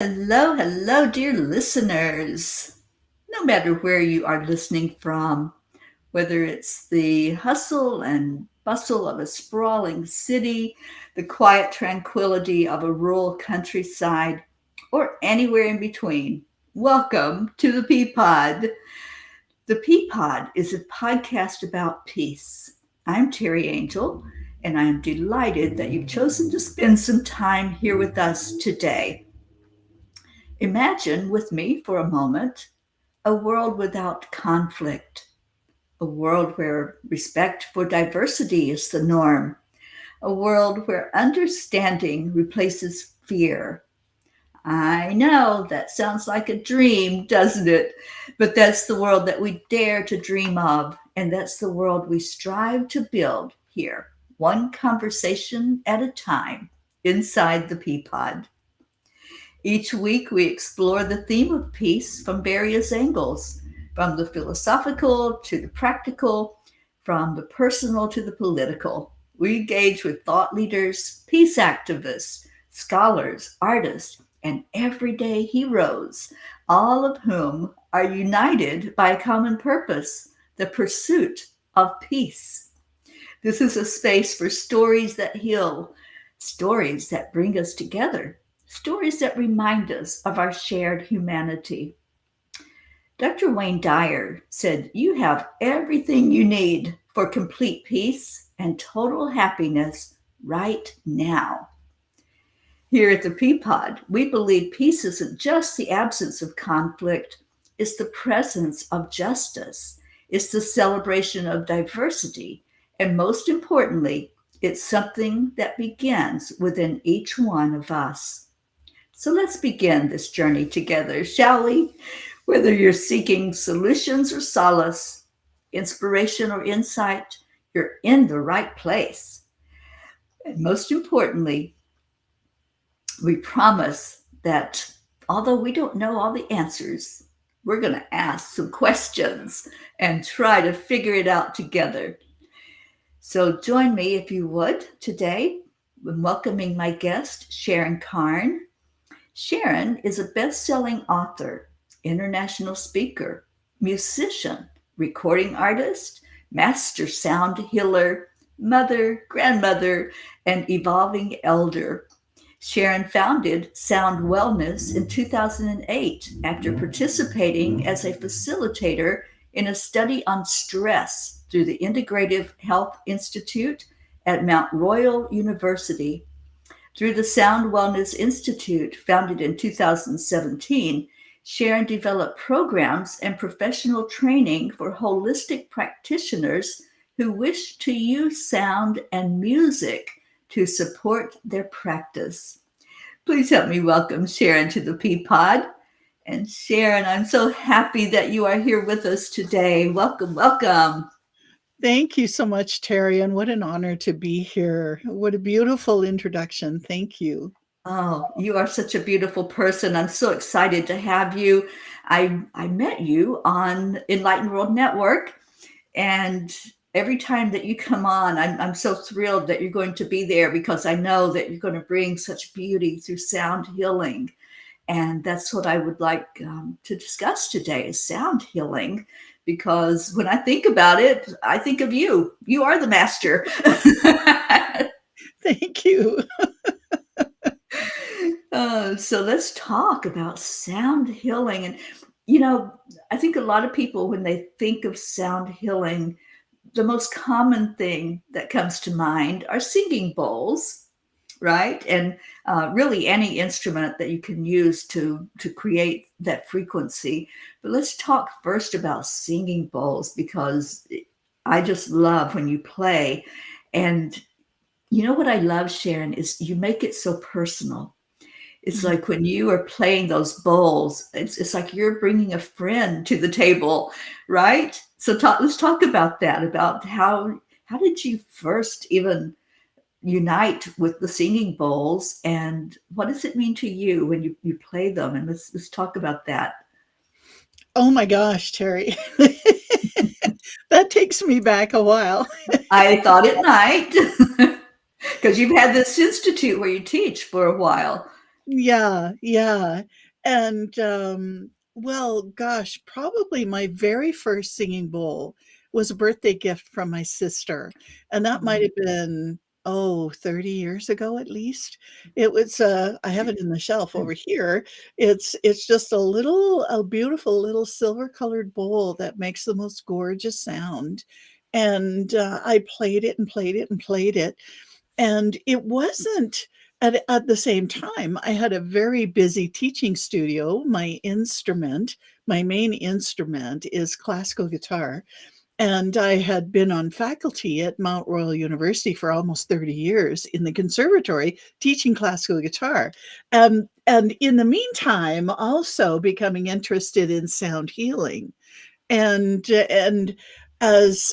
Hello, hello, dear listeners. No matter where you are listening from, whether it's the hustle and bustle of a sprawling city, the quiet tranquility of a rural countryside, or anywhere in between, welcome to the Peapod. The Peapod is a podcast about peace. I'm Terry Angel, and I am delighted that you've chosen to spend some time here with us today. Imagine with me for a moment a world without conflict, a world where respect for diversity is the norm, a world where understanding replaces fear. I know that sounds like a dream, doesn't it? But that's the world that we dare to dream of, and that's the world we strive to build here, one conversation at a time, inside the Peapod. Each week, we explore the theme of peace from various angles, from the philosophical to the practical, from the personal to the political. We engage with thought leaders, peace activists, scholars, artists, and everyday heroes, all of whom are united by a common purpose, the pursuit of peace. This is a space for stories that heal, stories that bring us together, stories that remind us of our shared humanity. Dr. Wayne Dyer said, "You have everything you need for complete peace and total happiness right now." Here at the Peapod, we believe peace isn't just the absence of conflict, it's the presence of justice, it's the celebration of diversity, and most importantly, it's something that begins within each one of us. So let's begin this journey together, shall we? Whether you're seeking solutions or solace, inspiration or insight, you're in the right place. And most importantly, we promise that although we don't know all the answers, we're going to ask some questions and try to figure it out together. So join me, if you would, today in welcoming my guest, Sharon Carne. Sharon is a best selling author, international speaker, musician, recording artist, master sound healer, mother, grandmother, and evolving elder. Sharon founded Sound Wellness in 2008 after participating as a facilitator in a study on stress through the Integrative Health Institute at Mount Royal University. Through the Sound Wellness Institute, founded in 2017, Sharon developed programs and professional training for holistic practitioners who wish to use sound and music to support their practice. Please help me welcome Sharon to the Peapod. And Sharon, I'm so happy that you are here with us today. Welcome, welcome. Thank you so much, Terry, and what an honor to be here. What a beautiful introduction. Thank you. Oh, you are such a beautiful person. I'm so excited to have you. I met you on Enlightened World Network, and every time that you come on, I'm so thrilled that you're going to be there because I know that you're going to bring such beauty through sound healing. And that's what I would like to discuss today is sound healing. Because when I think about it, I think of you. You are the master. Thank you. So let's talk about sound healing. And, I think a lot of people, when they think of sound healing, the most common thing that comes to mind are singing bowls, right? And really any instrument that you can use to create that frequency. But let's talk first about singing bowls because I just love when you play. And you know what I love, Sharon, is you make it so personal. It's Mhm. like when you are playing those bowls, it's like you're bringing a friend to the table, right? So let's talk about that, about how did you first even unite with the singing bowls, and what does it mean to you when you play them? And let's talk about that. Oh my gosh, Terry. That takes me back a while. I thought it might, because you've had this institute where you teach for a while. Yeah, yeah. And, well, gosh, probably my very first singing bowl was a birthday gift from my sister, and that might Oh, have been, oh, 30 years ago at least. It was, I have it in the shelf over here. It's just a beautiful little silver-colored bowl that makes the most gorgeous sound, and, I played it and played it and played it, and it wasn't at the same time, I had a very busy teaching studio. My main instrument is classical guitar, and I had been on faculty at Mount Royal University for almost 30 years in the conservatory teaching classical guitar. And in the meantime, also becoming interested in sound healing. And as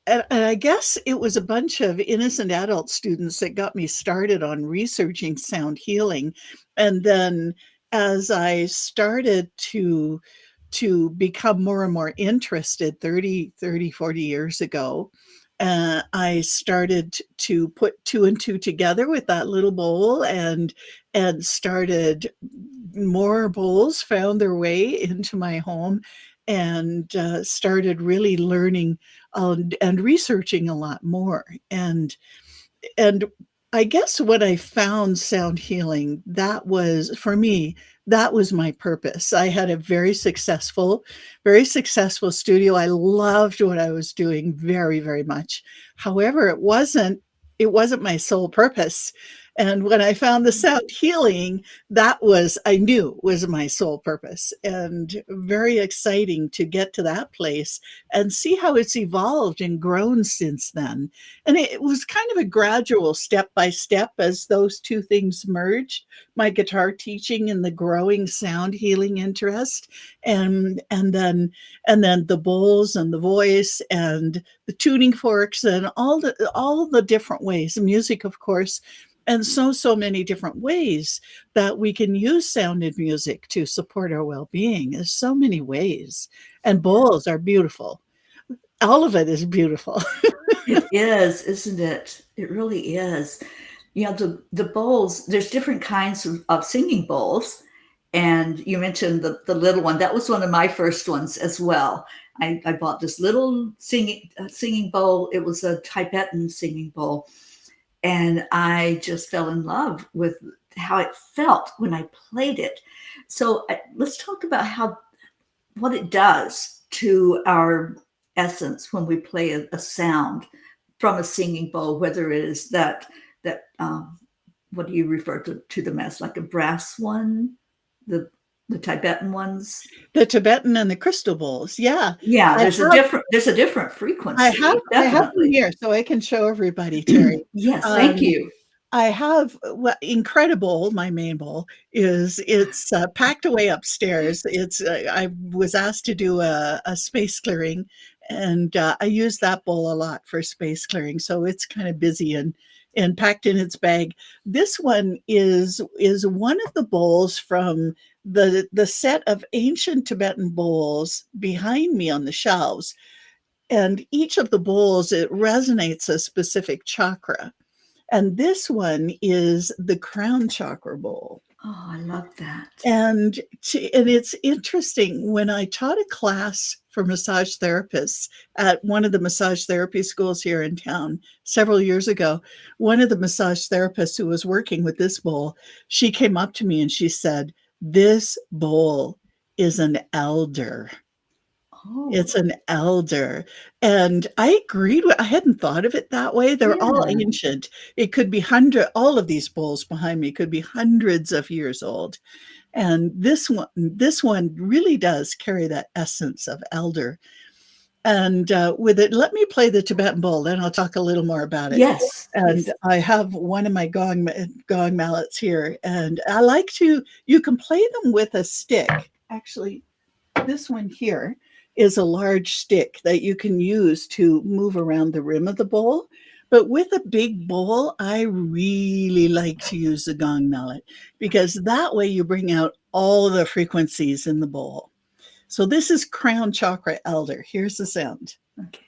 and I guess it was a bunch of innocent adult students that got me started on researching sound healing. And then as I started to become more and more interested 40 years ago, I started to put two and two together with that little bowl, and started more bowls found their way into my home, and started really learning, and researching a lot more. And I guess when I found sound healing, that was for me, that was my purpose. I had a very successful studio. I loved what I was doing very, very much. However, it wasn't my sole purpose. And when I found the sound healing, that was, I knew was my sole purpose, and very exciting to get to that place and see how it's evolved and grown since then. And it was kind of a gradual step by step as those two things merged, my guitar teaching and the growing sound healing interest, and then the bowls and the voice and the tuning forks and all the different ways, music, of course, and so many different ways that we can use sound and music to support our well-being. There's so many ways, and yeah. bowls are beautiful. All of it is beautiful. It is, isn't it? It really is. You know, the bowls, there's different kinds of singing bowls. And you mentioned the little one. That was one of my first ones as well. I bought this little singing bowl. It was a Tibetan singing bowl. And I just fell in love with how it felt when I played it. So let's talk about how what it does to our essence when we play a sound from a singing bowl, whether it is that what do you refer to them as, like a brass one, the the Tibetan ones? The Tibetan and the crystal bowls, yeah. Yeah, I have there's a different frequency, I have them definitely. here so I can show everybody, Terry. Yes, thank Um, you. I have Incredible, my main bowl it's, packed away upstairs. I was asked to do a space clearing, and, I use that bowl a lot for space clearing, so it's kinda busy and packed in its bag. This one is one of the bowls from the set of ancient Tibetan bowls behind me on the shelves, and each of the bowls, it resonates a specific chakra. And this one is the crown chakra bowl. Oh, I love that. And it's interesting, when I taught a class for massage therapists at one of the massage therapy schools here in town several years ago, one of the massage therapists who was working with this bowl, she came up to me and she said, "This bowl is an elder." It's Oh, an elder, and I agreed with I hadn't thought of it that way. They're all yeah. ancient. It could be hundred all of these bowls behind me could be hundreds of years old, and this one really does carry that essence of elder. And, with it, let me play the Tibetan bowl, then I'll talk a little more about it. Yes, And yes. I have one of my gong mallets here, and I like to you can play them with a stick. Actually, this one here is a large stick that you can use to move around the rim of the bowl. But with a big bowl, I really like to use the gong mallet because that way you bring out all the frequencies in the bowl. So this is crown chakra elder. Here's the sound. Okay.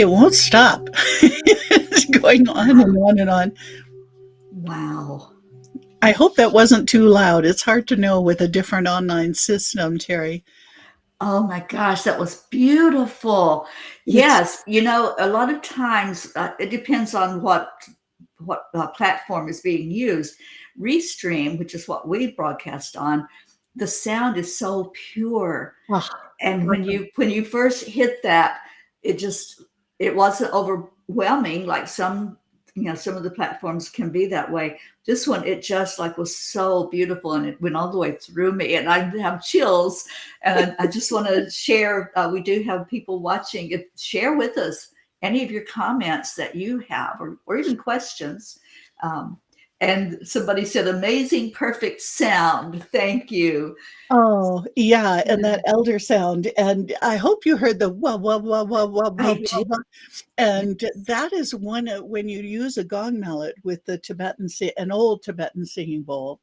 It won't stop. It's going on and on and on. Wow. I hope that wasn't too loud. It's hard to know with a different online system, Terry. Oh my gosh, that was beautiful. It's Yes, a lot of times it depends on what platform is being used. Restream, which is what we broadcast on, the sound is so pure, oh, and when perfect. you first hit that, it just it wasn't overwhelming like some of the platforms can be that way. This one, it just like was so beautiful, and it went all the way through me, and I have chills. And I just want to share, we do have people watching. Share with us any of your comments that you have, or even questions. um, and somebody said, amazing, perfect sound. Thank you. Oh, yeah, and that elder sound, and I hope you heard the "wah, wah, wah, wah, wah, wah, I wah, do. wah," and that is one of when you use a gong mallet with the an old Tibetan singing bowl,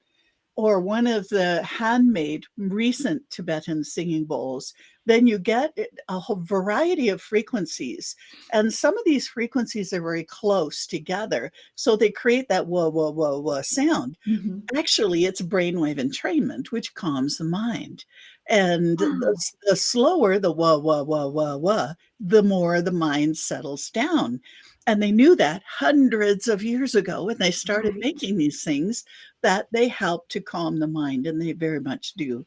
or one of the handmade recent Tibetan singing bowls, then you get a whole variety of frequencies. And some of these frequencies are very close together. So they create that whoa, whoa, whoa, whoa sound. Mhm. Actually, it's brainwave entrainment, which calms the mind. And Wow. the slower the wah, wah, wah, wah, wah, the more the mind settles down. And they knew that hundreds of years ago when they started Right. making these things, that they help to calm the mind, and they very much do.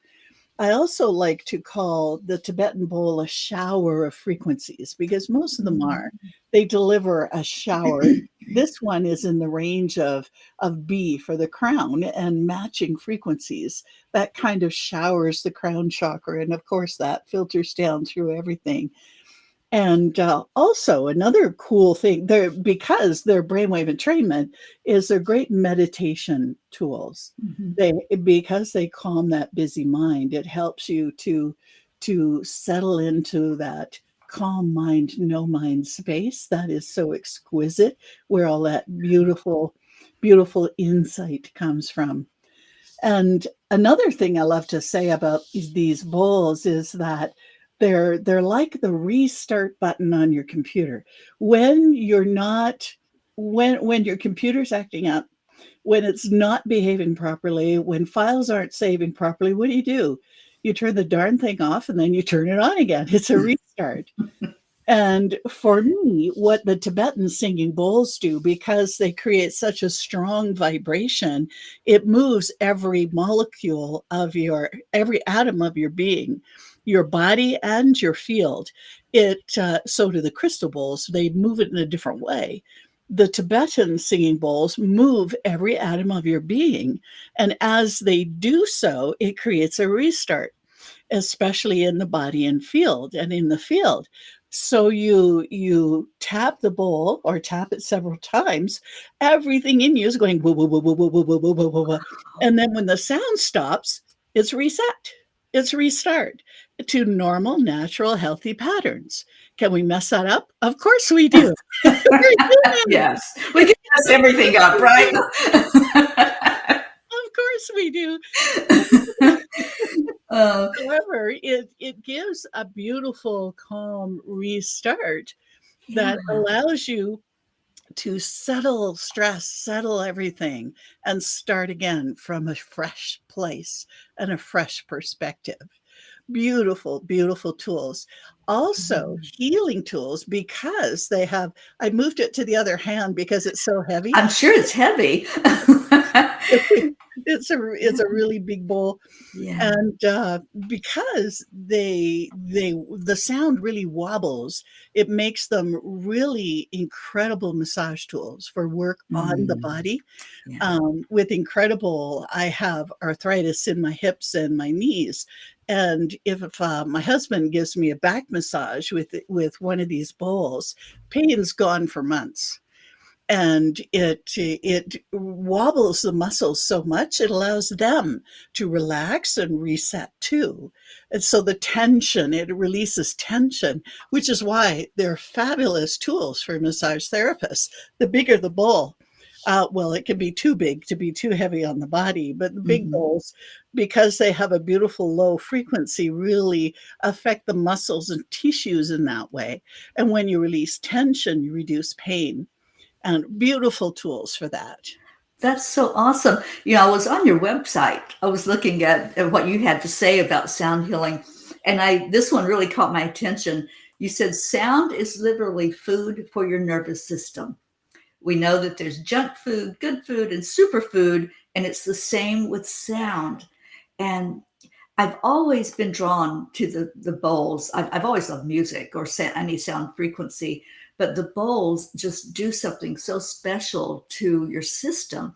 I also like to call the Tibetan bowl a shower of frequencies because most of them are. Mm. They deliver a shower. This one is in the range of B for the crown and matching frequencies. That kind of showers the crown chakra. And of course, that filters down through everything. And also another cool thing, they're because their brainwave entrainment is they're great meditation tools. Mhm. They because they calm that busy mind. It helps you to settle into that calm mind, no mind space that is so exquisite, where all that beautiful insight comes from. And another thing I love to say about these bowls is that they're like the restart button on your computer. When you're not when your computer's acting up, when it's not behaving properly, when files aren't saving properly, what do? You turn the darn thing off and then you turn it on again. It's a restart. And for me, what the Tibetan singing bowls do, because they create such a strong vibration, it moves every molecule of every atom of your being, your body and your field. So do the crystal bowls, they move it in a different way. The Tibetan singing bowls move every atom of your being. And as they do so, it creates a restart, especially in the body and field and in the field. So you tap the bowl or tap it several times. Everything in you is going whoa, whoa, whoa, whoa, whoa, whoa, whoa, whoa, whoa, whoa, whoa. And then when the sound stops, it's reset. It's restart to normal, natural, healthy patterns. Can we mess that up? Of course we do. We're human. Yes, we can mess everything up, right? Of course we do. uh, However, it gives a beautiful, calm restart yeah. that allows you to settle stress, settle everything, and start again from a fresh place and a fresh perspective. Beautiful, beautiful tools. Also, Mhm. healing tools because I moved it to the other hand because it's so heavy. I'm sure it's heavy. It's a really big bowl. Yeah. And because the sound really wobbles, it makes them really incredible massage tools for work on the Mm, body. yeah. With incredible, I have arthritis in my hips and my knees, and if my husband gives me a back massage with one of these bowls, pain's gone for months. And it wobbles the muscles so much, it allows them to relax and reset too. And so the tension, it releases tension, which is why they're fabulous tools for massage therapists. The bigger the bowl, Well, it can be too big to be too heavy on the body, but the big Hmm. bowls, because they have a beautiful low frequency, really affect the muscles and tissues in that way. And when you release tension, you reduce pain, and beautiful tools for that. That's so awesome. I was on your website. I was looking at what you had to say about sound healing, and this one really caught my attention. You said sound is literally food for your nervous system. We know that there's junk food, good food, and superfood, and it's the same with sound. And I've always been drawn to the bowls. I've always loved music or any sound frequency, but the bowls just do something so special to your system.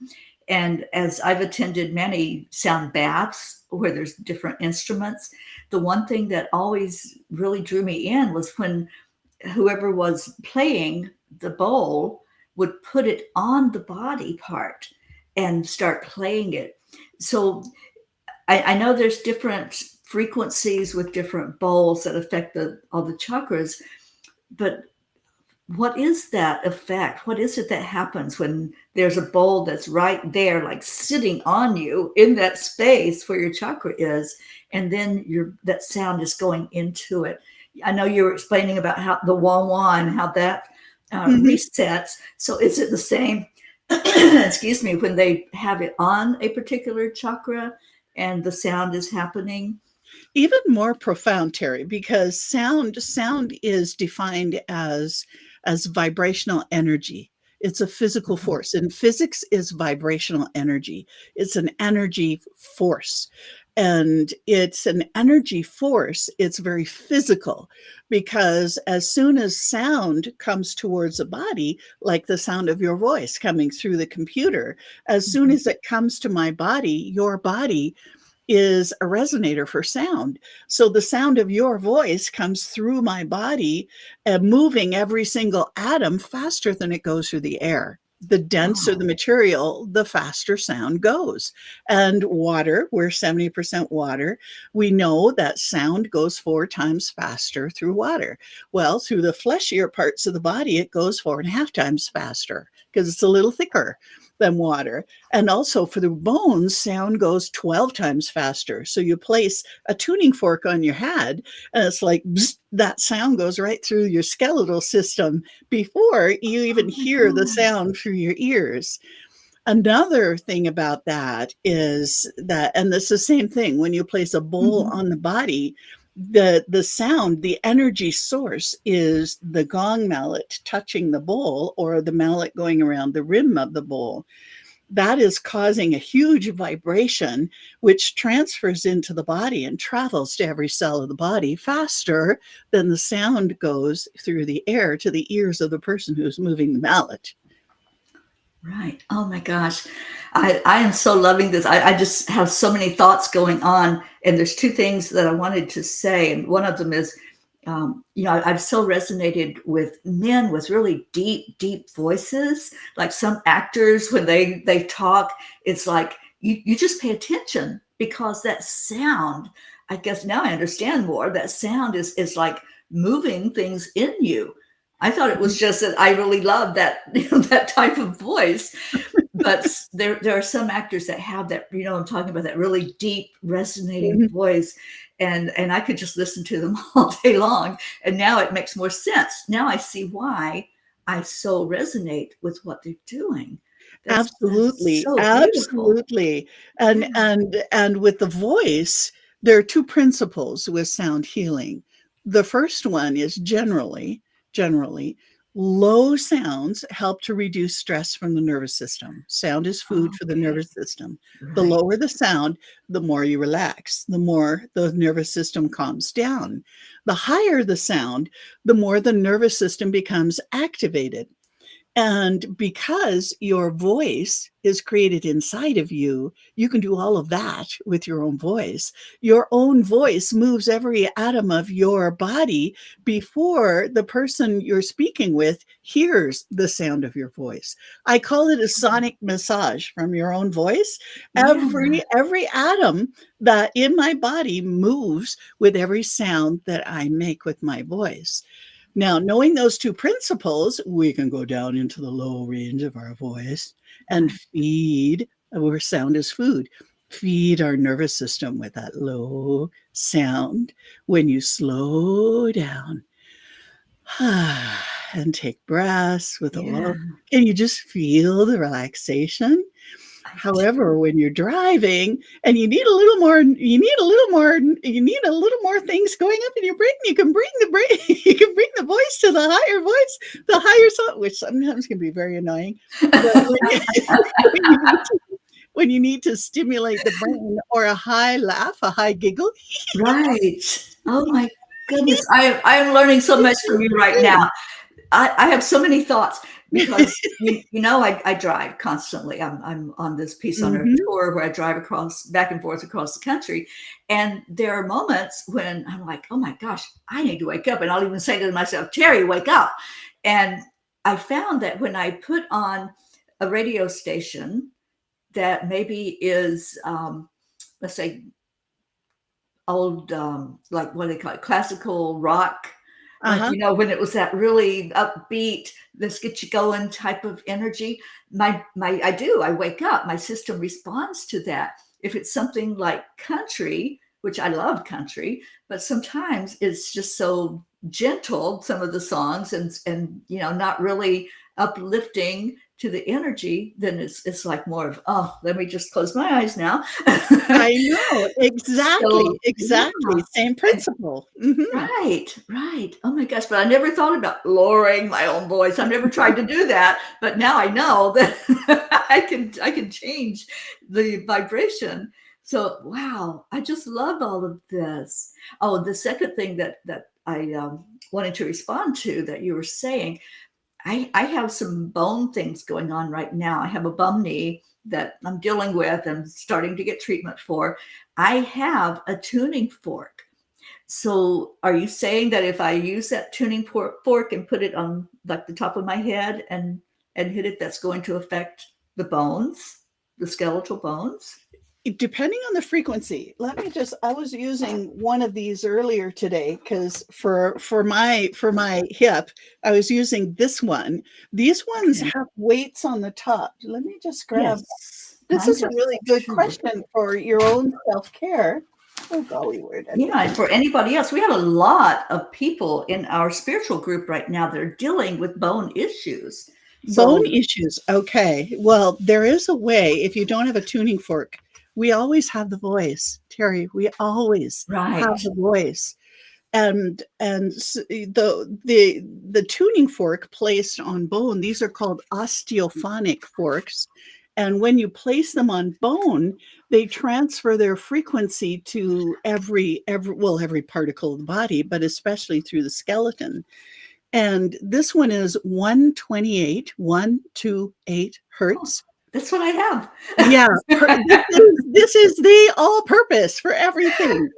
And as I've attended many sound baths where there's different instruments, the one thing that always really drew me in was when whoever was playing the bowl would put it on the body part and start playing it. So I know there's different frequencies with different bowls that affect all the chakras, but what is that effect? What is it that happens when there's a bowl that's right there, like sitting on you in that space where your chakra is, and then that sound is going into it? I know you were explaining about how the wah wah and how that Mhm. resets. So is it the same? Excuse me, when they have it on a particular chakra and the sound is happening. Even more profound, Terry, because sound is defined as vibrational energy. It's a physical Mhm. force, and physics is vibrational energy. It's an energy force. And it's an energy force, it's very physical, because as soon as sound comes towards a body, like the sound of your voice coming through the computer, as soon Mhm. as it comes to my body, your body is a resonator for sound. So the sound of your voice comes through my body, moving every single atom faster than it goes through the air. The denser the Wow. material, the faster sound goes. And water, we're 70% water. We know that sound goes 4 times faster through water. Well, through the fleshier parts of the body, it goes 4.5 times faster because it's a little thicker than water. And also for the bones, sound goes 12 times faster. So you place a tuning fork on your head, and it's like bzz, that sound goes right through your skeletal system before you Oh even my hear the gosh. sound through your ears. Another thing about that is that, and it's the same thing when you place a bowl Mhm. on the body, the sound, the energy source is the gong mallet touching the bowl or the mallet going around the rim of the bowl. That is causing a huge vibration, which transfers into the body and travels to every cell of the body faster than the sound goes through the air to the ears of the person who's moving the mallet. Right. Oh my gosh. I am so loving this. I just have so many thoughts going on. And there's two things that I wanted to say. And one of them is, I've so resonated with men with really deep, deep voices. Like some actors, when they talk, it's like you just pay attention because that sound, I guess now I understand more. That sound is like moving things in you. I thought it was just that I really love that that type of voice, but there are some actors that have that. I'm talking about that really deep, resonating Mhm. voice, and I could just listen to them all day long. And now it makes more sense. Now I see why I so resonate with what they're doing. That's Absolutely, so beautiful. absolutely. Yeah. And with the voice, there are 2 principles with sound healing. The first one is generally, low sounds help to reduce stress from the nervous system. Sound is food for the Okay. nervous system. The Right. lower the sound, the more you relax, the more the nervous system calms down. The higher the sound, the more the nervous system becomes activated. And because your voice is created inside of you, you can do all of that with your own voice. Your own voice moves every atom of your body before the person you're speaking with hears the sound of your voice. I call it a sonic massage from your own voice. Yeah. Every atom that in my body moves with every sound that I make with my voice. Now, knowing those two principles, we can go down into the low range of our voice and feed, where sound is food, feed our nervous system with that low sound. When you slow down and take breaths with a Yeah, low, and you just feel the relaxation. I However, when you're driving and you need a little more, you need a little more things going up in your brain, you can bring the brain, you can bring the voice to the higher voice, the higher sound, which sometimes can be very annoying. But when you, when you need to, when you need to stimulate the brain or a high laugh, a high giggle, right. Oh my goodness. I am learning so much from you right now. I have so many thoughts because I drive constantly. I'm on this Peace on Earth Mhm. tour where I drive back and forth across the country, and there are moments when I'm like, oh my gosh, I need to wake up, and I'll even say to myself, Terry, wake up. And I found that when I put on a radio station that maybe is, let's say, old, like what do they call it, classical rock, like, Uh-huh. when it was that really upbeat, let's get you going type of energy, I wake up, my system responds to that. If it's something like country, which I love country, but sometimes it's just so gentle, some of the songs, and not really uplifting to the energy, then it's like more of, oh, let me just close my eyes now. I know, So exactly, yeah. exactly, same principle. Mhm. Right, right. Oh my gosh, but I never thought about lowering my own voice. I've never tried to do that, but now I know that I can change the vibration. So wow, I just love all of this. Oh, the second thing that I wanted to respond to that you were saying, I have some bone things going on right now. I have a bum knee that I'm dealing with and starting to get treatment for. I have a tuning fork. So are you saying that if I use that tuning fork and put it on like the top of my head and hit it, that's going to affect the bones, the skeletal bones? Depending on the frequency, I was using one of these earlier today because for my hip, I was using this one. These ones Okay. have weights on the top. Let me just grab. Yes, This mine is a does really good too. question for your own self-care. Oh golly, where'd I Yeah, put and this? for anybody else, we have a lot of people in our spiritual group right now that are dealing with bone issues. Bone So, issues. Okay. Well, there is a way if you don't have a tuning fork. We always have the voice, Terry. We always right, have the voice. And the tuning fork placed on bone, these are called osteophonic forks, and when you place them on bone, they transfer their frequency to every particle of the body, but especially through the skeleton. And this one is 128 oh, hertz. that's what I have. Yeah, this is the all purpose for everything.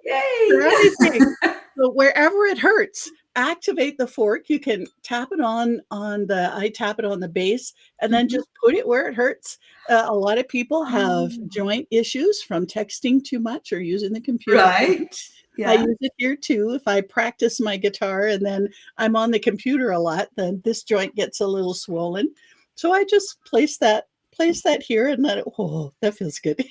For Yay! everything. So wherever it hurts, activate the fork. You can tap it I tap it on the base and then Mhm. just put it where it hurts. A lot of people have Oh, joint issues from texting too much or using the computer too much. right. I Yeah. use it here too. If I practice my guitar and then I'm on the computer a lot, then this joint gets a little swollen. So I just place that here and let it, oh, that feels good.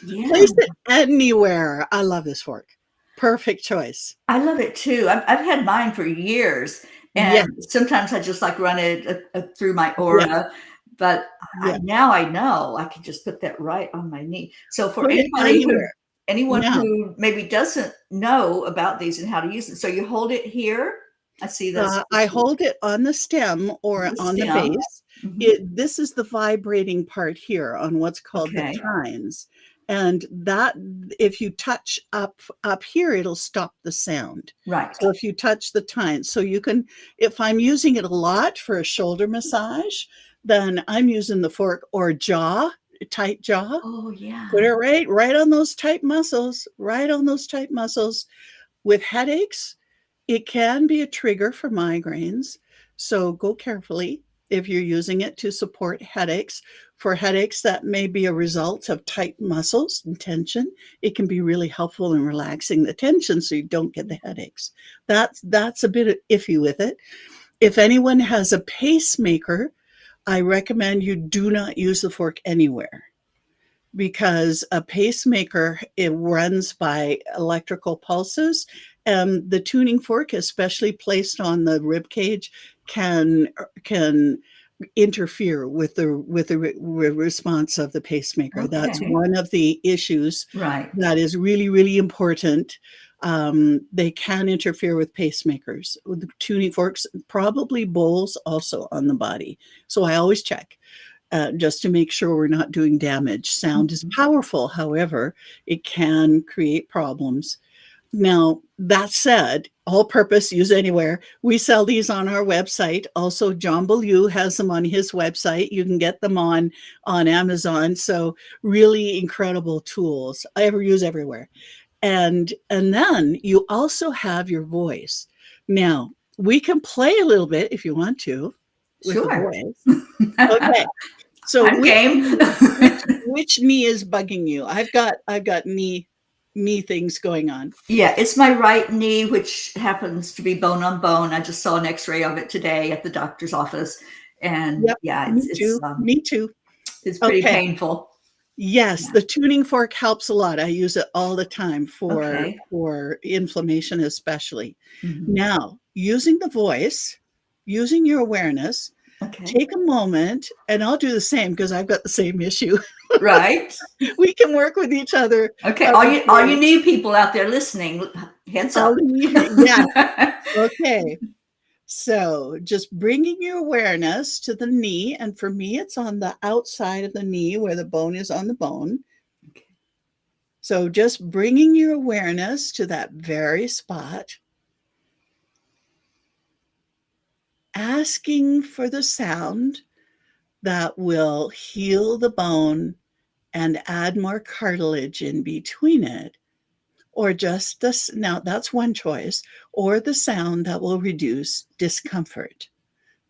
Yeah. Place it anywhere. I love this fork. Perfect choice. I love it too. I've had mine for years, Yeah, and sometimes I just like run it through my yeah, aura, but yeah. now I know I can just put that right on my knee. So for Put it anywhere. anyone Now, who maybe doesn't know about these and how to use it, so you hold it here. I see I this hold it on the stem on or the on the stem. base. Hmm. This is the vibrating part here on what's called the Okay, tines, and that if you touch up here, it'll stop the sound. right, So if you touch the tines, so you can. If I'm using it a lot for a shoulder massage, then I'm using the fork or tight jaw. oh yeah, Put it right on those tight muscles, right on those tight muscles. With headaches, it can be a trigger for migraines, so go carefully. if you're using it to support headaches. For headaches that may be a result of tight muscles and tension, it can be really helpful in relaxing the tension so you don't get the headaches. That's a bit iffy with it. If anyone has a pacemaker, I recommend you do not use the fork anywhere, because a pacemaker, it runs by electrical pulses, and the tuning fork, especially placed on the rib cage, can interfere with the response of the pacemaker. That's Okay. one of the issues Right. that is really, really important. They can interfere with pacemakers. With the tuning forks, probably bowls also on the body. So I always check. Just to make sure we're not doing damage. Sound is powerful, however, it can create problems. Now, that said, all purpose, use anywhere. We sell these on our website. Also, John Beaulieu has them on his website. You can get them on Amazon. So really incredible tools. I ever use everywhere. And then you also have your voice. Now, we can play a little bit if you want to with the Sure. voice. Okay. So I'm game. which knee is bugging you? I've got knee things going on. Yeah, it's my right knee, which happens to be bone on bone. I just saw an X-ray of it today at the doctor's office, and Yep, yeah, me too. Me too. it's pretty Okay. painful. Yes, Yeah. the tuning fork helps a lot. I use it all the time Okay. for inflammation especially. Mhm. Now, using the voice, using your awareness, Okay. take a moment, and I'll do the same because I've got the same issue. Right. We can work with each other. Okay. All you new people out there listening, heads up. Yeah. Okay. So just bringing your awareness to the knee. And for me, it's on the outside of the knee where the bone is on the bone. Okay. So just bringing your awareness to that very spot. Asking for the sound that will heal the bone and add more cartilage in between it. Or just this, now that's one choice, or the sound that will reduce discomfort.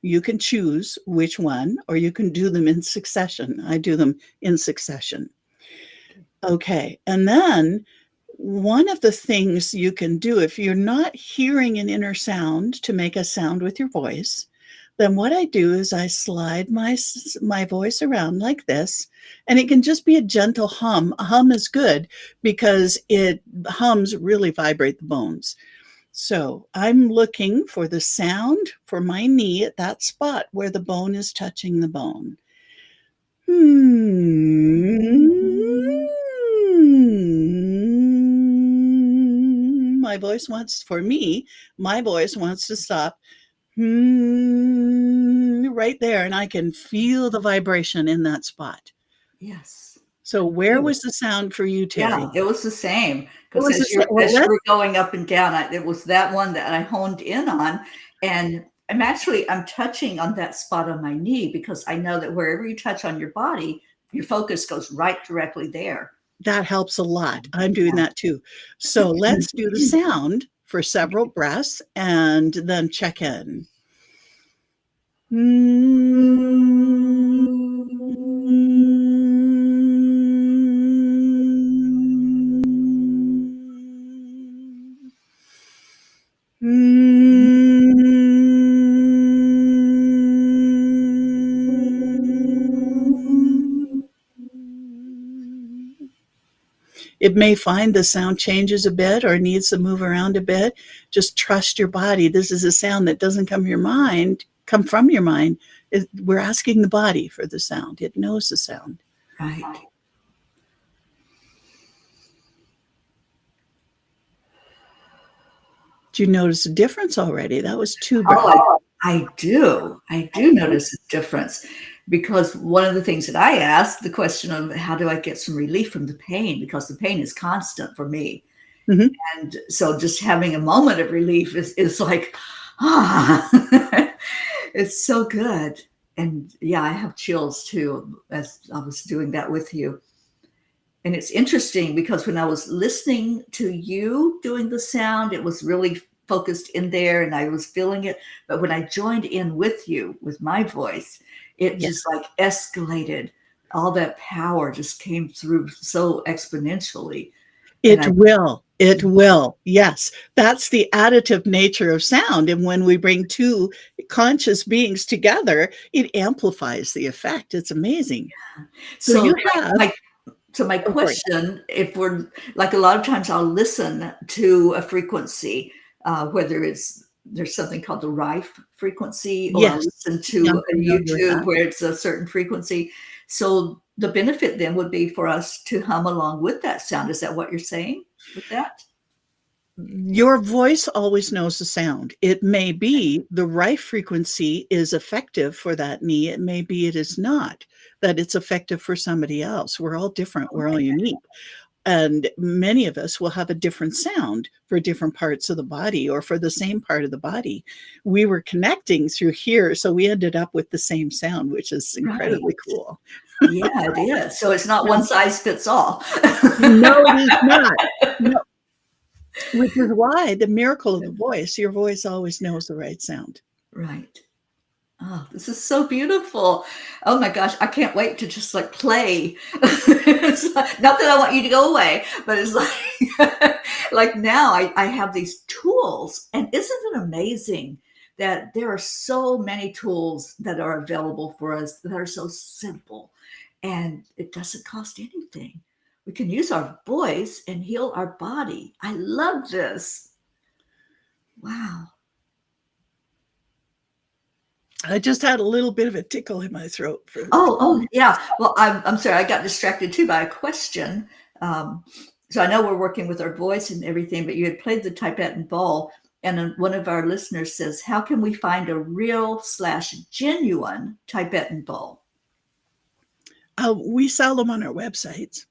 You can choose which one, or you can do them in succession. I do them in succession. Okay. And then one of the things you can do, if you're not hearing an inner sound to make a sound with your voice, then what I do is I slide my voice around like this, and it can just be a gentle hum. A hum is good because hums really vibrate the bones. So I'm looking for the sound for my knee at that spot where the bone is touching the bone. My voice wants to stop right there, and I can feel the vibration in that spot. Yes. So where was the sound for you, Yeah, Teri? it was the same What because was the as you well, were going up and down, it was that one that I honed in on, and I'm touching on that spot on my knee because I know that wherever you touch on your body, your focus goes right directly there. that helps a lot. I'm doing that too. So let's do the sound for several breaths and then check in. It may find the sound changes a bit or needs to move around a bit. Just trust your body. This is a sound that doesn't come from your mind. We're asking the body for the sound. It knows the sound. Right. Do you notice a difference already? That was 2 breaths. Oh, I do. I do notice a difference because one of the things that I asked the question of how do I get some relief from the pain, because the pain is constant for me. Mhm. And so just having a moment of relief is like, it's so good. And yeah, I have chills too as I was doing that with you. And it's interesting because when I was listening to you doing the sound, it was really focused in there and I was feeling it. But when I joined in with you, with my voice, it Yeah. just like escalated. All that power just came through so exponentially. And It I, will. It will. Yes. That's the additive nature of sound. And when we bring two conscious beings together, it amplifies the effect. It's amazing. So so you like have, my So my oh, sorry. question, if we're like a lot of times I'll listen to a frequency, whether there's something called the rife frequency, or I'll Yes. listen Yeah, I'm to a familiar with YouTube that. where it's a certain frequency. So the benefit then would be for us to hum along with that sound. Is that what you're saying with that? Your voice always knows the sound. It may be the right frequency is effective for that knee. It may be it is not, that it's effective for somebody else. We're all different. We're all unique. And many of us will have a different sound for different parts of the body or for the same part of the body. We were connecting through here, so we ended up with the same sound, which is Right. incredibly cool. Yeah, it is. So it's not one size fits all. No, it is not. No, which is why the miracle of the voice, your voice always knows the right sound. Right. Oh, this is so beautiful. Oh my gosh, I can't wait to just like play. Not that I want you to go away, but it's like like now I have these tools. And isn't it amazing that there are so many tools that are available for us that are so simple and it doesn't cost anything. We can use our voice and heal our body. I love this. Wow. I just had a little bit of a tickle in my throat for Oh, yeah. Well, I'm sorry. I got distracted too by a question. Um, so I know we're working with our voice and everything, but you had played the Tibetan bowl, and then one of our listeners says, "How can we find a real/genuine Tibetan bowl?" we sell them on our websites,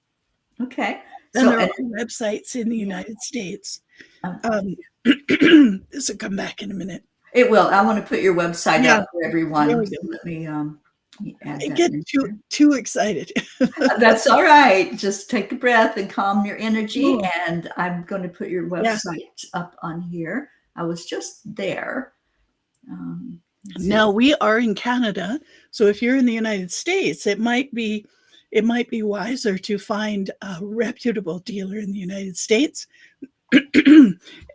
Okay. and So, there and are websites in the yeah, United States. um, Um, this will come back in a minute. it will. I want to put your website Yeah, up for there everyone. we So go. let me add I that get in too here. too excited. That's all right. Just take a breath and calm your energy. Oh, And I'm going to put your yeah. website up on here. I was just there. Let's see. Now we are in Canada, so if you're in the United States, it might be wiser to find a reputable dealer in the United States.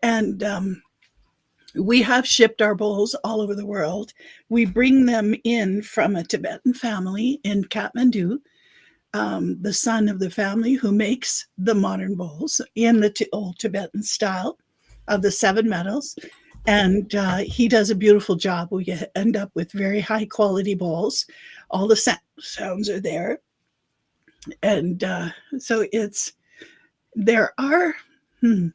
And we have shipped our bowls all over the world. We bring them in from a Tibetan family in Kathmandu, the son of the family who makes the modern bowls in the old Tibetan style of the seven metals. And he does a beautiful job. We end up with very high quality bowls. All the sounds are there. And so there are, hmm,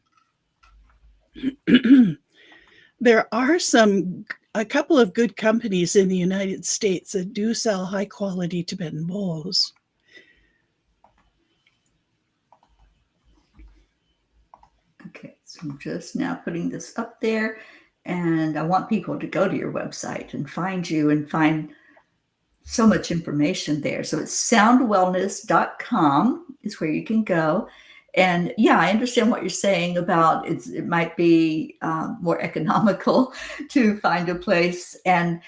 there are a couple of good companies in the United States that do sell high quality Tibetan bowls. Okay, so I'm just now putting this up there, and I want people to go to your website and find you and find so much information there. So it's soundwellness.com is where you can go. And yeah, I understand what you're saying about it might be more economical to find a place. And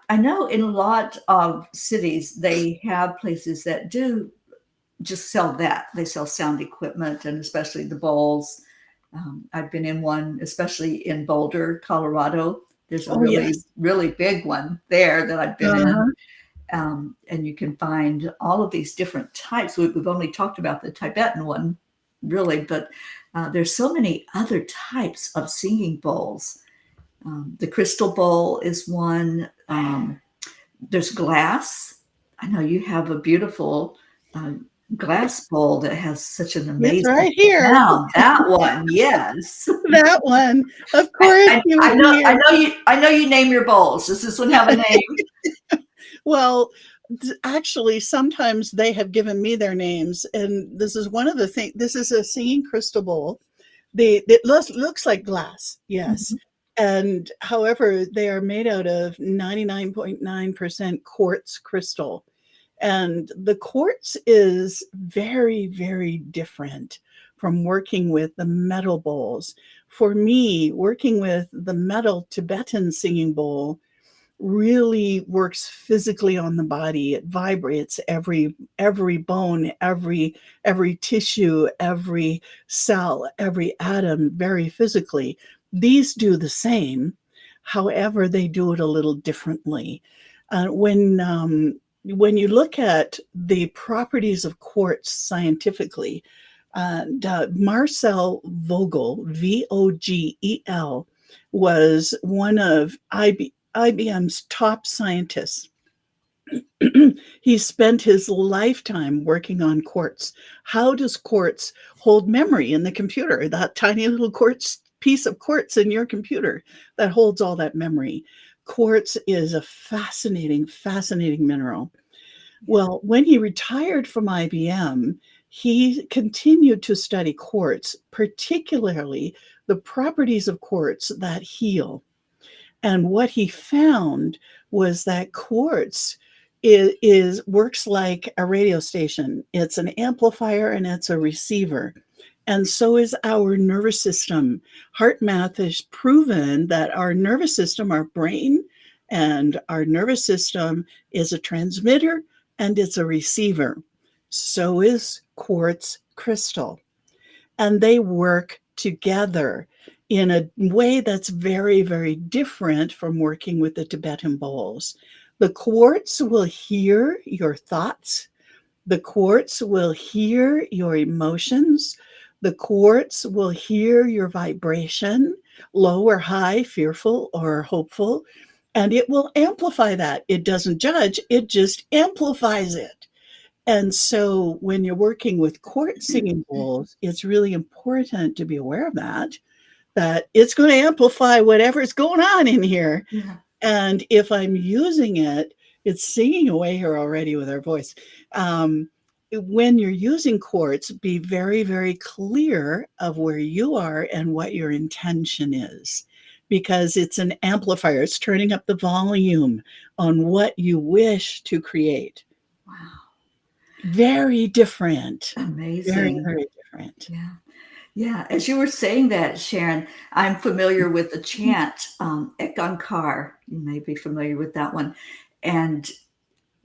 I know in a lot of cities, they have places that do just sell that. They sell sound equipment and especially the bowls. I've been in one, especially in Boulder, Colorado. There's a Oh, really, yes. really big one there that I've been in. Uh-huh. And you can find all of these different types. We've only talked about the Tibetan one, really, but there's so many other types of singing bowls. The crystal bowl is one. There's glass. I know you have a beautiful uh, glass bowl that has such an It's amazing right here. sound. That one, yes. That one. Of I, course I, you I know, hear. I know you. I know you name your bowls. Does this one have a name? Well, actually, sometimes they have given me their names, and this is one of the things. This is a singing crystal bowl. It looks like glass, yes, Mhm. and however, they are made out of 99.9% quartz crystal, and the quartz is very, very different from working with the metal bowls. For me, working with the metal Tibetan singing bowl really works physically on the body. It vibrates every bone, every tissue, every cell, every atom very physically. These do the same. However, they do it a little differently. When you look at the properties of quartz scientifically, Marcel Vogel, Vogel, was one of IBM's top scientists. He spent his lifetime working on quartz. How does quartz hold memory in the computer? That tiny little quartz piece of quartz in your computer that holds all that memory. Quartz is a fascinating, fascinating mineral. Well, when he retired from IBM, he continued to study quartz, particularly the properties of quartz that heal. And what he found was that quartz works like a radio station. It's an amplifier and it's a receiver. And so is our nervous system. HeartMath has proven that our nervous system, our brain, and our nervous system is a transmitter and it's a receiver. So is quartz crystal. And they work together in a way that's very, very different from working with the Tibetan bowls. The quartz will hear your thoughts. The quartz will hear your emotions. The quartz will hear your vibration, low or high, fearful or hopeful, and it will amplify that. It doesn't judge, it just amplifies it. And so when you're working with quartz singing bowls, it's really important to be aware of that it's going to amplify whatever's going on in here. Yeah. And if I'm using it, it's singing away here already with our voice. When you're using quartz, be very, very clear of where you are and what your intention is, because it's an amplifier. It's turning up the volume on what you wish to create. Wow. Very different. Very, Amazing. very different. Yeah. Yeah. As you were saying that, Sharon, I'm familiar with the chant, Ekon Kar. You may be familiar with that one. And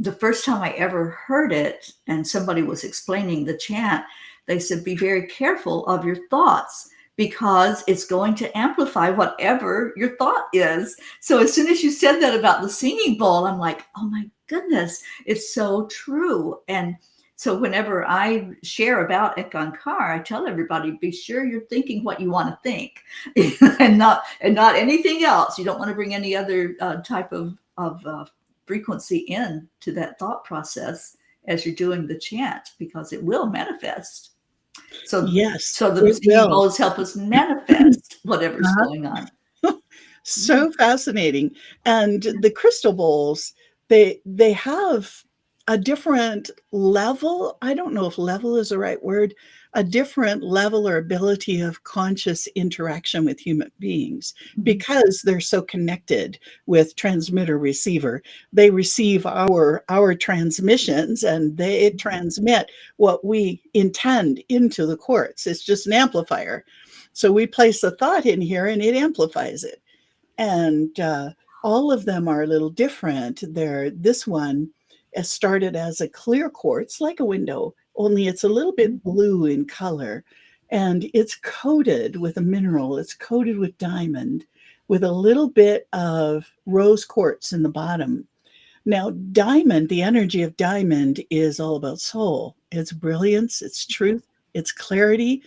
the first time I ever heard it, and somebody was explaining the chant, they said, be very careful of your thoughts because it's going to amplify whatever your thought is. So as soon as you said that about the singing bowl, I'm like, oh my goodness, it's so true. And so whenever I share about Ekon Kar, I tell everybody, be sure you're thinking what you want to think and not anything else. You don't want to bring any other type of frequency into that thought process as you're doing the chant, because it will manifest. So Yes, the it singing will. bowls help us manifest whatever's going on. So fascinating. And the crystal bowls, they have a different level. I don't know if level is the right word, a different level or ability of conscious interaction with human beings because they're so connected with transmitter receiver. They receive our transmissions and they transmit what we intend into the quartz. It's just an amplifier. So we place a thought in here and it amplifies it. And all of them are a little different. This one started as a clear quartz, like a window, only it's a little bit blue in color. And it's coated with a mineral. It's coated with diamond, with a little bit of rose quartz in the bottom. Now, diamond, the energy of diamond is all about soul. It's brilliance, it's truth, it's clarity.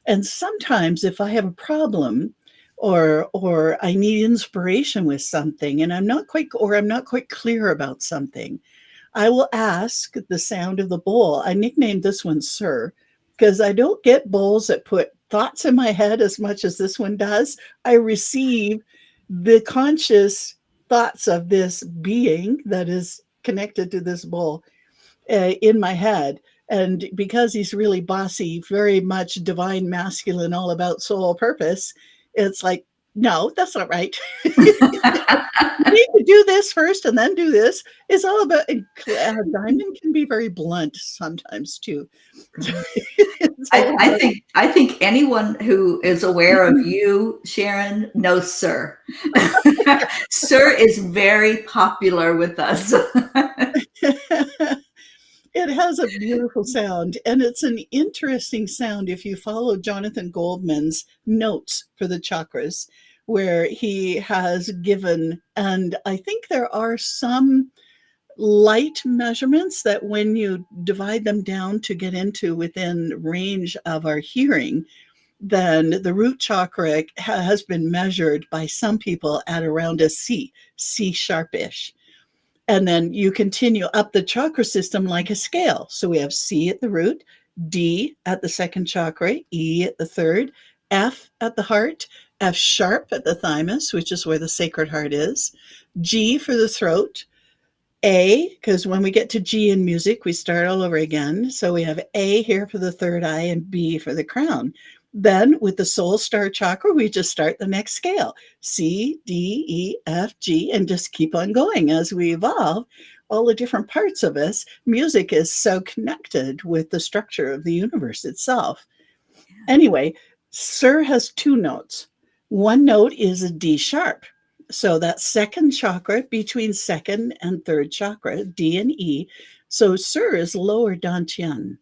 And sometimes if I have a problem or I need inspiration with something and I'm not quite clear about something, I will ask the sound of the bowl. I nicknamed this one Sir, because I don't get bowls that put thoughts in my head as much as this one does. I receive the conscious thoughts of this being that is connected to this bowl in my head. And because he's really bossy, very much divine masculine, all about soul purpose, it's like No, that's not right. You need to do this first and then do this. It's all about diamond can be very blunt sometimes too. Right. It's all about I think anyone who is aware of you, Sharon, knows Sir. Sir is very popular with us. it has a beautiful sound, and it's an interesting sound if you follow Jonathan Goldman's notes for the chakras, where he has given, and I think there are some light measurements that when you divide them down to get into within range of our hearing, then the root chakra has been measured by some people at around a C sharpish. And then you continue up the chakra system like a scale. So we have C at the root, D at the second chakra, E at the third, F at the heart, F sharp at the thymus, which is where the sacred heart is, G for the throat, A, because when we get to G in music, we start all over again. So we have A here for the third eye and B for the crown. Then with the soul star chakra, we just start the next scale, C, D, E, F, G, and just keep on going as we evolve. All the different parts of us, music is so connected with the structure of the universe itself. Anyway, Sir has two notes. One note is a D sharp. So that second chakra between second and third chakra, D and E. So Sir is lower Dantian,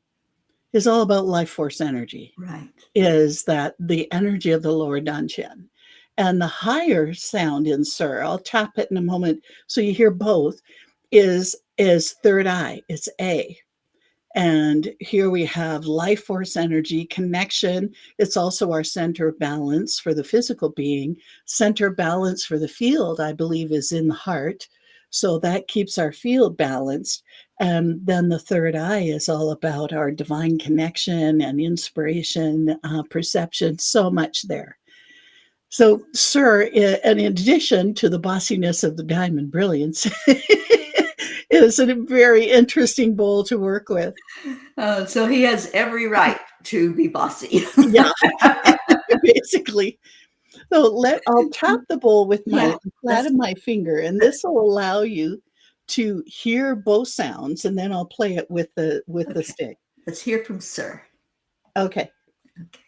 is all about life force energy, Right. is that the energy of the lower Dantian. And the higher sound in Sir, I'll tap it in a moment so you hear both, is third eye. It's A. And here we have life force energy, connection. It's also our center balance for the physical being. Center balance for the field, I believe, is in the heart. So that keeps our field balanced. And then the third eye is all about our divine connection and inspiration, perception, so much there. So, Sir, and in addition to the bossiness of the diamond brilliance, is a very interesting bowl to work with. So he has every right to be bossy. Yeah, basically. So I'll tap the bowl with Yeah, my flat let's of my finger, and this will allow you to hear both sounds, and then I'll play it with the okay. stick. Let's hear from Sir. Okay. Okay.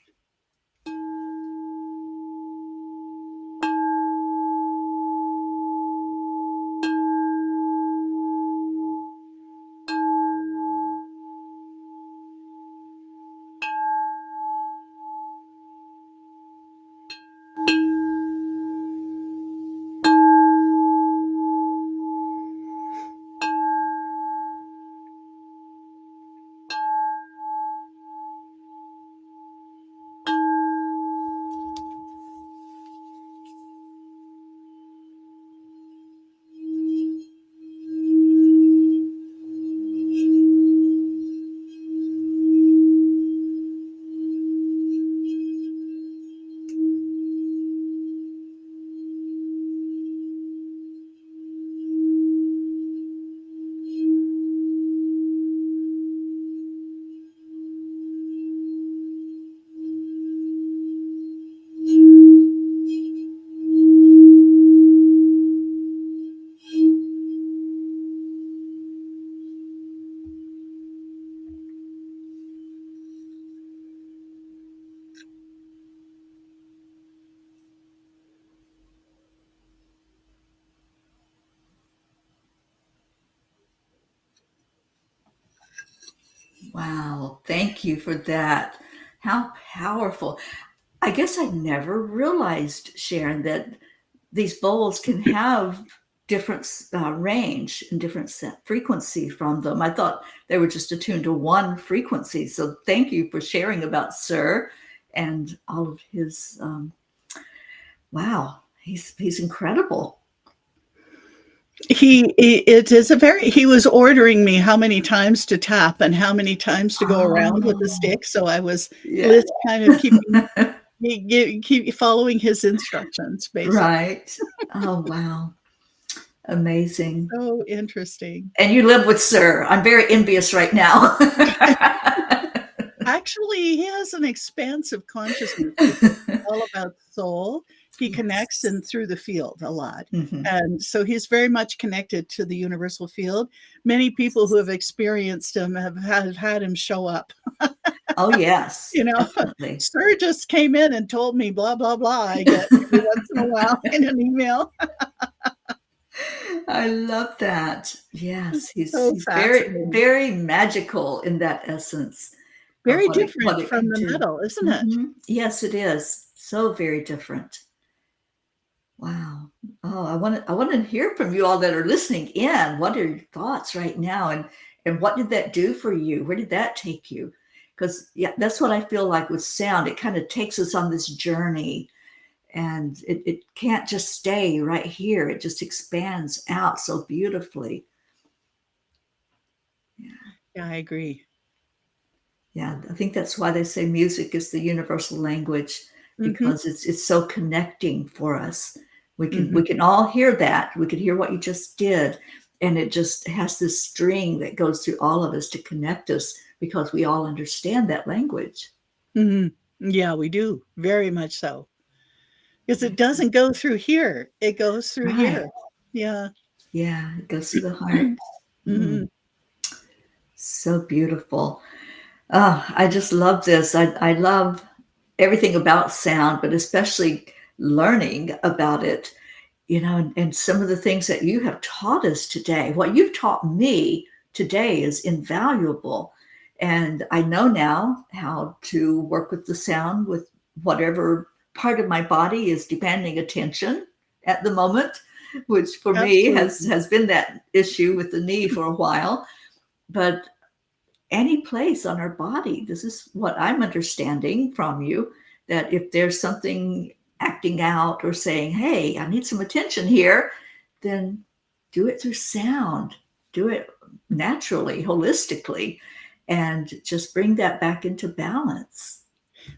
Wow. Thank you for that. How powerful. I guess I never realized, Sharon, that these bowls can have different range and different frequency from them. I thought they were just attuned to one frequency. So thank you for sharing about Sir and all of his. Wow, he's incredible. It is a very, he was ordering me how many times to tap and how many times to go around with the Oh, stick. So I was yeah. just kind of keep following his instructions, basically. Right. Oh, wow. Amazing. So interesting. And you live with Sir. I'm very envious right now. Actually, he has an expansive consciousness, which is all about soul. He connects Yes. in through the field a lot. Hmm. And so he's very much connected to the universal field. Many people who have experienced him have had him show up. Oh, yes, You know, definitely. "Sir just came in and told me blah, blah, blah," I get every once in a while in an email. I love that. Yes, It's he's so he's very, fascinating. very magical in that essence of Very what different it from can the do. metal, isn't it? Hmm. Yes, it is. So very different. Wow. Oh, I want to hear from you all that are listening in. What are your thoughts right now? And what did that do for you? Where did that take you? Because yeah, that's what I feel like with sound. It kind of takes us on this journey, and it can't just stay right here. It just expands out so beautifully. Yeah. Yeah, I agree. Yeah, I think that's why they say music is the universal language, Mhm, because it's so connecting for us. We can mhm, we can all hear that. We could hear what you just did, and it just has this string that goes through all of us to connect us because we all understand that language. mhm. Yeah, we do, very much so. Because it Right. doesn't go through here, it goes through Right. here. Yeah. Yeah, it goes through the heart. Mm, Mhm, so beautiful. Oh, I just love this. I love everything about sound, but especially learning about it, and some of the things that you have taught us today. What you've taught me today is invaluable. And I know now how to work with the sound with whatever part of my body is demanding attention at the moment, which for me absolutely. has been that issue with the knee for a while. But any place on our body. This is what I'm understanding from you, that if there's something acting out or saying, hey, I need some attention here, then do it through sound, do it naturally, holistically, and just bring that back into balance.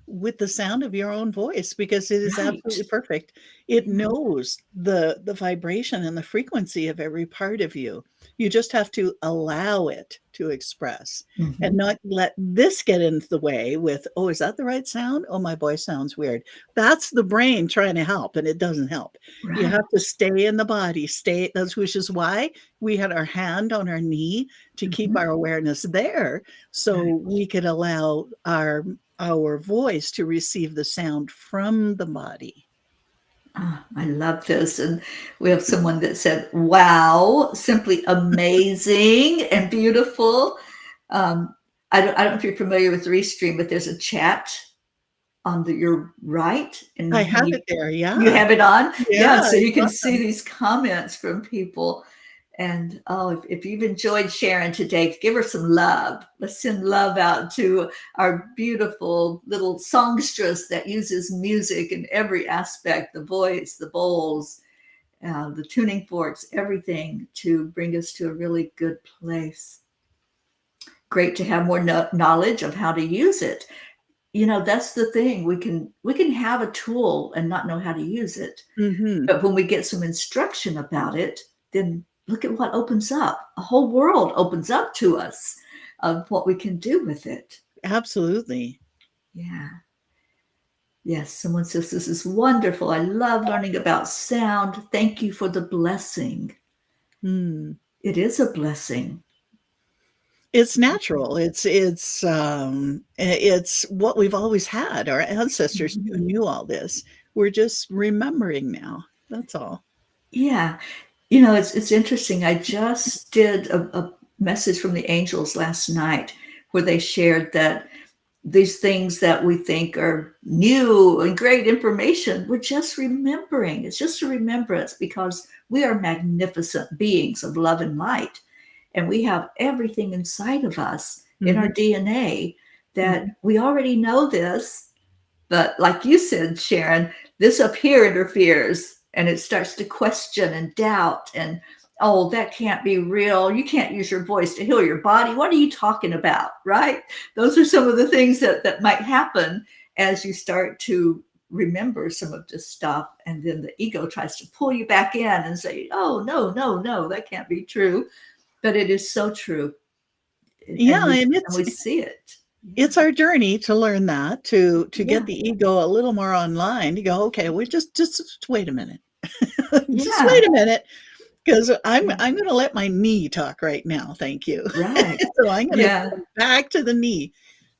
With the sound of your own voice, because it is Right. absolutely perfect. It Yeah. knows the vibration and the frequency of every part of you. You just have to allow it to express and Hmm. not let this get into the way with, "Oh, is that the right sound? Oh, my voice sounds weird." That's the brain trying to help, and it doesn't help. You Right. have to stay in the body, stay that's which is why we had our hand on our knee to keep Hmm. our awareness there, so Right. we could allow our voice to receive the sound from the body. Ah, I love this. And we have someone that said, wow, simply amazing and beautiful. Um, I don't know if you're familiar with Restream, but there's a chat on your right. I And when have you it there, you yeah. have it on, Yeah, yeah, so you it's can see awesome. these comments from people. And oh, if you've enjoyed Sharon today, give her some love. Let's send love out to our beautiful little songstress that uses music in every aspect, the voice, the bowls, the tuning forks, everything to bring us to a really good place. Great to have more knowledge of how to use it. That's the thing. We can have a tool and not know how to use it. Mhm. But when we get some instruction about it, then look at what opens up. A whole world opens up to us of what we can do with it. Absolutely. Yeah. Yes. Someone says, this is wonderful. I love learning about sound. Thank you for the blessing. Mm. It is a blessing. It's natural. It's what we've always had. Our ancestors Mhm. knew all this. We're just remembering now. That's all. Yeah. It's interesting. I just did a message from the angels last night where they shared that these things that we think are new and great information, we're just remembering. It's just a remembrance because we are magnificent beings of love and light. And we have everything inside of us in our Mhm, DNA that mhm. we already know this. But like you said, Sharon, this up here interferes and it starts to question and doubt and, oh, that can't be real. You can't use your voice to heal your body. What are you talking about? Right? Those are some of the things that might happen as you start to remember some of this stuff. And then the ego tries to pull you back in and say, oh, no, no, no, that can't be true. But it is so true. Yeah, And we and and we see it. it's our journey to learn that, to get Yeah. the ego a little more online, to go, okay, we just wait a minute. Just Yeah. wait a minute, because Yeah. I'm gonna let my knee talk right now, thank you. Right. So I'm gonna Yeah. go back to the knee.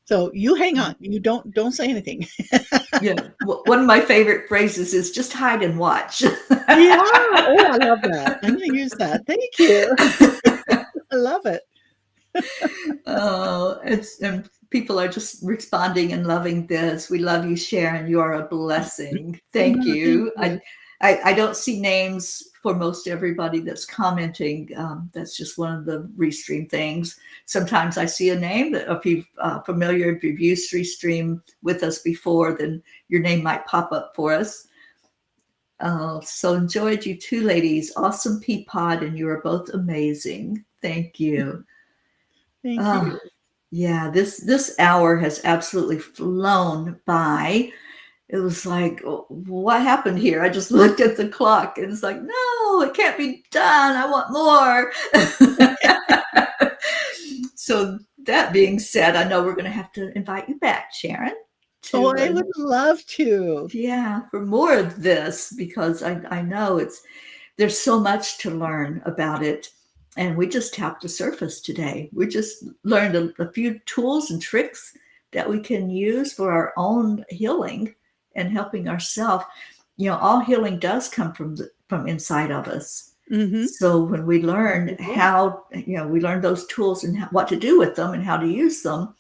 So you hang on, you don't say anything. Yeah. One of my favorite phrases is just hide and watch. Yeah, oh, I love that. I'm gonna use that. Thank you. I love it. Oh, it's and people are just responding and loving this. We love you, Sharon. You are a blessing. Thank Mhm, thank you. you. I don't see names for most everybody that's commenting. That's just one of the restream things. Sometimes I see a name that if you're familiar, if you've used restream with us before, then your name might pop up for us. So enjoyed you two ladies. Awesome Peapod, and you are both amazing. Thank you. Thank Oh, you. yeah, this hour has absolutely flown by. It was like, "Oh, what happened here?" I just looked at the clock and it's like, no, it can't be done. I want more. So that being said, I know we're going to have to invite you back, Sharon, Oh, to I would love to. yeah, for more of this because I know there's so much to learn about it. And we just tapped the surface today. We just learned a few tools and tricks that we can use for our own healing and helping ourselves. All healing does come from inside of us. Mhm. So when we learn Absolutely. how, we learn those tools and what to do with them and how to use them,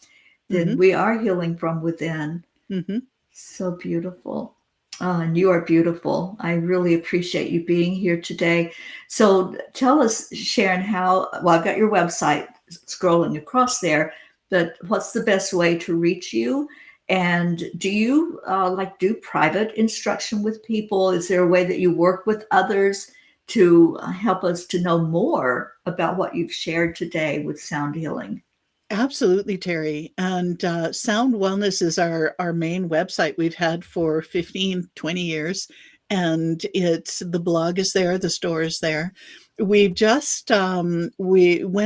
then Mhm, we are healing from within. mhm. So beautiful. And you are beautiful. I really appreciate you being here today. So tell us, Sharon, well, I've got your website scrolling across there, but what's the best way to reach you? And do you do private instruction with people? Is there a way that you work with others to help us to know more about what you've shared today with sound healing? Absolutely, Terry. And Sound Wellness is our main website we've had for 15, 20 years. And it's the blog is there, the store is there. We've just when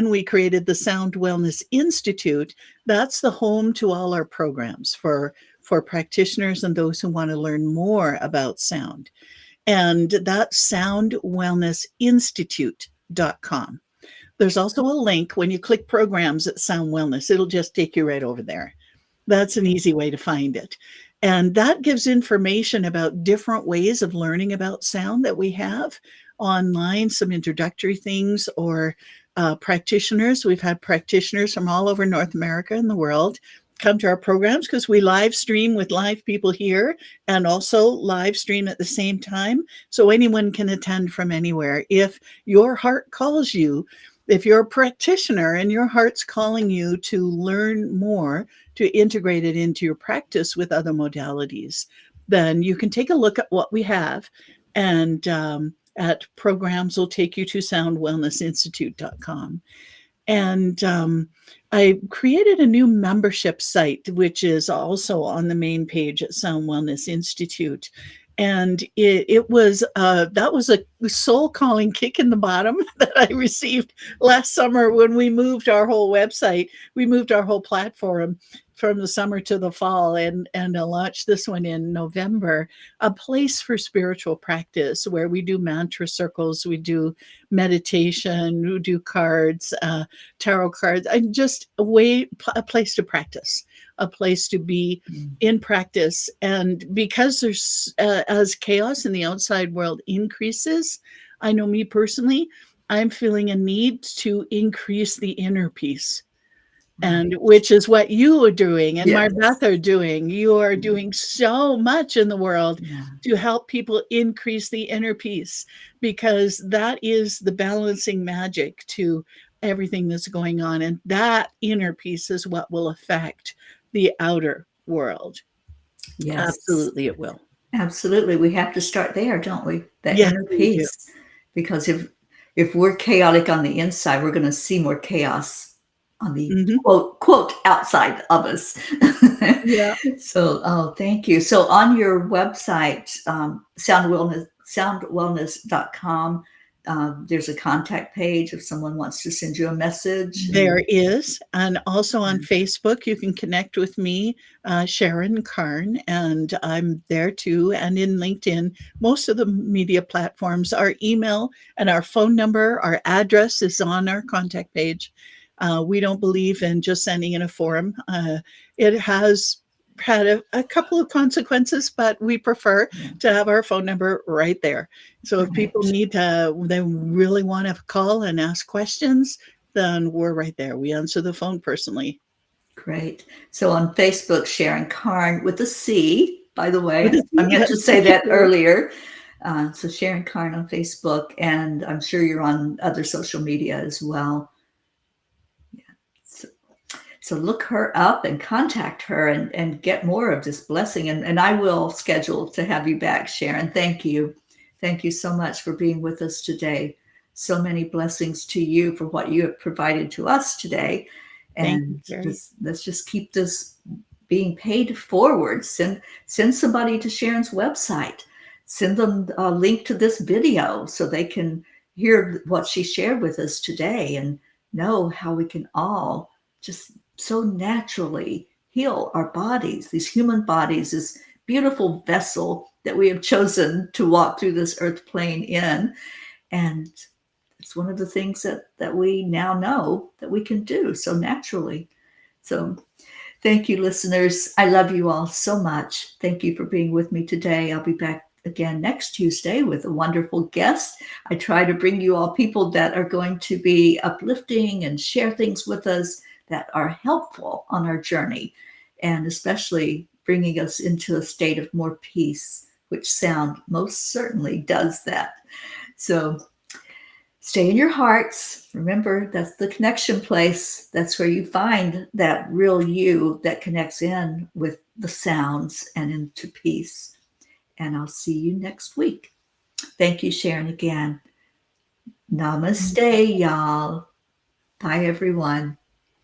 we created the Sound Wellness Institute, that's the home to all our programs for practitioners and those who want to learn more about sound. And that's soundwellnessinstitute.com. There's also a link when you click programs at Sound Wellness, it'll just take you right over there. That's an easy way to find it. And that gives information about different ways of learning about sound that we have online, some introductory things, or practitioners. We've had practitioners from all over North America and the world come to our programs because we live stream with live people here and also live stream at the same time. So anyone can attend from anywhere. If your heart calls you, if you're a practitioner and your heart's calling you to learn more, to integrate it into your practice with other modalities, then you can take a look at what we have. And at programs will take you to soundwellnessinstitute.com. And I created a new membership site, which is also on the main page at Sound Wellness Institute. And it was that was a soul calling kick in the bottom that I received last summer when we moved our whole website. We moved our whole platform from the summer to the fall, and launched this one in November. A place for spiritual practice where we do mantra circles, we do meditation, we do cards, tarot cards, and just a place to practice, a place to be in practice. And because there's as chaos in the outside world increases, I know me personally, I'm feeling a need to increase the inner peace, and Right. which is what you are doing and Yes. Marbeth are doing. You are doing so much in the world Yeah. to help people increase the inner peace, because that is the balancing magic to everything that's going on. And that inner peace is what will affect the outer world. Yes. Absolutely, it will. Absolutely. We have to start there, don't we? That Yes, inner we do. peace. Because if we're chaotic on the inside, we're going to see more chaos on the Hmm. quote outside of us. Yeah. So, oh, thank you. So on your website, soundwellness.com, there's a contact page if someone wants to send you a message. There is, and also on And Facebook, you can connect with me, Sharon Carne, and I'm there too, and in LinkedIn. Most of the media platforms, our email and our phone number, our address is on our contact page. We don't believe in just sending in a form. It has had a couple of consequences, but we prefer yeah, to have our phone number right there. So if people right. they really want to call and ask questions, then we're right there. We answer the phone personally. Great. So on Facebook, Sharon Carne with a C, by the With way. a I Z, meant to yes, say thank that you. earlier. So Sharon Carne on Facebook, and I'm sure you're on other social media as well. Yeah. So, so look her up and contact her and get more of this blessing. And I will schedule to have you back, Sharon. Thank you. Thank you so much for being with us today. So many blessings to you for what you have provided to us today. Thank you, And Terry. let's just keep this being paid forward. Send somebody to Sharon's website. Send them a link to this video so they can hear what she shared with us today and know how we can all just so naturally heal our bodies, these human bodies, this beautiful vessel that we have chosen to walk through this earth plane in. And it's one of the things that we now know that we can do so naturally. So thank you, listeners. I love you all so much. Thank you for being with me today. I'll be back again next Tuesday with a wonderful guest. I try to bring you all people that are going to be uplifting and share things with us that are helpful on our journey, and especially bringing us into a state of more peace, which sound most certainly does that. So stay in your hearts. Remember, that's the connection place. That's where you find that real you that connects in with the sounds and into peace. And I'll see you next week. Thank you, Sharon, again. Namaste, y'all. Bye, everyone.